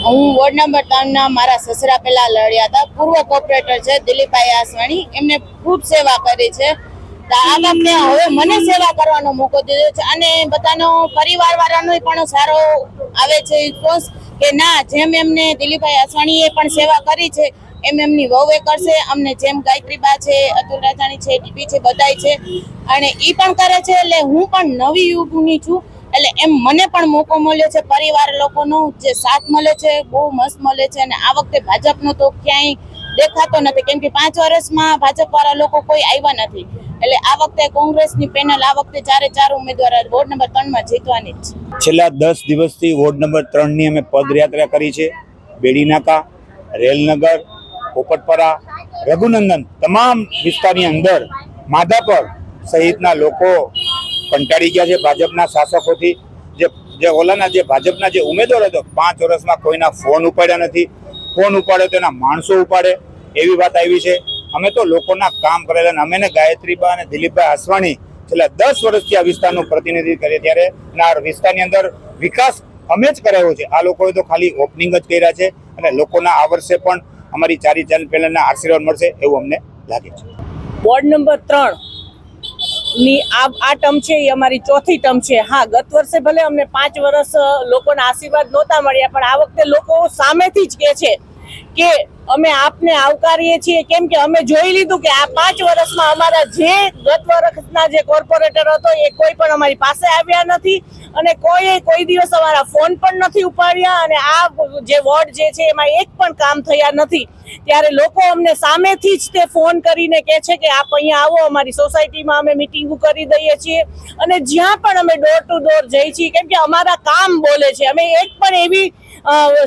હું ward number 3 મારા સસરા પહેલા લડ્યા હતા. પૂર્વ કોર્પોરેટર છે દિલીપભાઈ આસવાણી, એમને ખૂબ સેવા કરી છે. તો આ વખતે હવે મને સેવા કરવાનો મોકો દીધો છે અને બધાનો પરિવાર વાળાનો પણ સારો આવે છે રિસ્પોન્સ કે ના, જેમ એમને દિલીપભાઈ આસવાણીએ પણ સેવા કરી છે એમ એમની વહુએ કરશે. અમને જેમ ગાયત્રીબા છે, અતુલ રાજાણી છે, ટીપી છે, બધાય છે અને ઈ પણ કરે છે. એટલે હું પણ નવી યુગની છું, એટલે એમ મને પણ મોકો મળ્યો છે. પરિવાર લોકોનો જે સાથ મળે છે બહુ મસ્ત મળે છે. અને આ વખતે ભાજપનો તો ક્યાંય દેખાતો નથી, કેમ કે 5 વર્ષમાં ભાજપ વાળા લોકો કોઈ આવ્યા નથી. એટલે આ વખતે કોંગ્રેસની પેનલ આ વખતે 4 ઉમેદવાર વોર્ડ નંબર 3 જીતવાની જ છે. છેલ્લા 10 દિવસથી વોર્ડ નંબર 3ની અમે પદયાત્રા કરી છે. બેડીનાકા, રેલનગર, પોપટપરા, રઘુનંદન તમામ વિસ્તારની અંદર માધાપર સહિતના લોકો કંટાળી ગયા છે ભાજપના શાસકોથી. જે ભાજપના જે ઉમેદવાર હતો 5 વર્ષમાં કોઈના ફોન ઉપાડ્યા નથી. ફોન ઉપાડે તો એના માણસો ઉપાડે એવી વાત આવી છે. અમે તો લોકોના કામ કરેલા, અમે ને ગાયત્રીબા અને દિલીપભાઈ આસવાણી છેલ્લા 10 વર્ષથી આ વિસ્તારનું પ્રતિનિધિત્વ કરીએ, ત્યારે આ વિસ્તારની અંદર વિકાસ અમે જ કરાવ્યો છે. આ લોકોએ તો ખાલી ઓપનિંગ જ કર્યા છે અને લોકોના આ વર્ષે પણ અમારી 4 પેનલના આશીર્વાદ મળશે એવું અમને લાગે છે. વોર્ડ નંબર 3 ની આ ટર્મ છે એ અમારી ચોથી ટર્મ છે. હા, ગત વર્ષે ભલે અમને 5 વર્ષ લોકોના આશીર્વાદ નહોતા મળ્યા, પણ આ વખતે લોકો સામેથી જ કહે છે કે અમે આપને આવકારીએ છીએ, કેમ કે અમે જોઈ લીધું કે આ 5 વર્ષમાં અમારા જે ગત વર્ષના જે કોર્પોરેટર હતો એ કોઈ પણ અમારી પાસે આવ્યા નથી અને કોઈ દિવસ અમારા ફોન પણ નથી ઉપાડ્યા અને આ જે વોર્ડ જે છે એમાં એક પણ કામ થયા નથી. ત્યારે લોકો અમને સામેથી જ તે ફોન કરીને કહે છે કે આપ અહીંયા આવો, અમારી સોસાયટીમાં અમે મિટિંગો કરી દઈએ છીએ અને જ્યાં પણ અમે ડોર ટુ ડોર જઈએ છીએ, કેમ કે અમારા કામ બોલે છે. અમે એક પણ એવી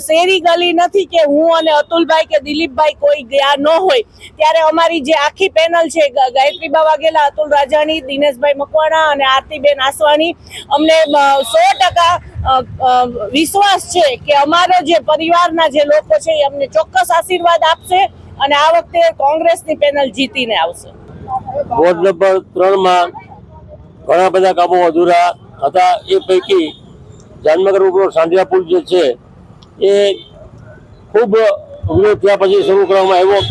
શેરી ગલી નથી કે હું અને અતુલભાઈ કે દિલીપભાઈ કોઈ ગયા ન હોય. ત્યારે અમારી જે આખી પેનલ છે, ગાયત્રીબા વાઘેલા, અતુલ રાજાણી, દિનેશભાઈ મકવાણા અને આરતીબેન આસવાણી, અમને 100% વિશ્વાસ છે કે અમારા જે પરિવારના જે લોકો છે એ અમને ચોક્કસ આશીર્વાદ આપશે અને આ વખતે કોંગ્રેસની પેનલ જીતીને આવશે. વોર્ડ નંબર 3માં ઘણા બધા કામો અધૂરા હતા. એ પૈકી જામનગર ઉપર સાંધિયા પુલ જે છે એ ખૂબ વિરોધ થયા પછી શરૂ કરવામાં આવ્યો.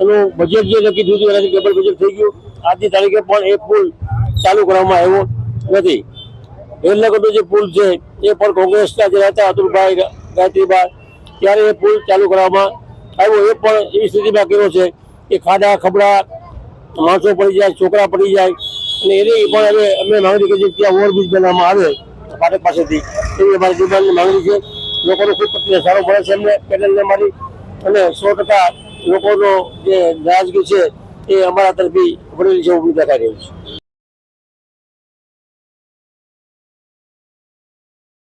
એનું બજેટ જે નક્કી થયું હતું એનાથી ડબલ બજેટ થઈ ગયું. આજની તારીખે પણ એ પુલ ચાલુ કરવામાં આવ્યો નથી. રેલનગરનો જે પુલ છે એ પણ કોંગ્રેસના જે હતા અતુલભાઈ, ગાયત્રીબા, ત્યારે એ પુલ ચાલુ કરવામાં આવ્યો. એ પણ એવી સ્થિતિમાં કર્યો છે કે ખાડા ખબડા માણસો પડી જાય, છોકરા પડી જાય અને એની પણ હવે અમે માંગણી કરી ત્યાં ઓવરબ્રિજ બનાવવામાં આવે ફાટક પાસેથી, એવી અમારી ડિમાન્ડની માંગણી છે. લોકોનો ખૂબ પ્રત્યે સારો મળે છે એમને પેનલને અમારી, અને 100% લોકોનો જે નારાજગી છે એ અમારા તરફી વળેલી છે એવું દેખાઈ રહ્યું છે.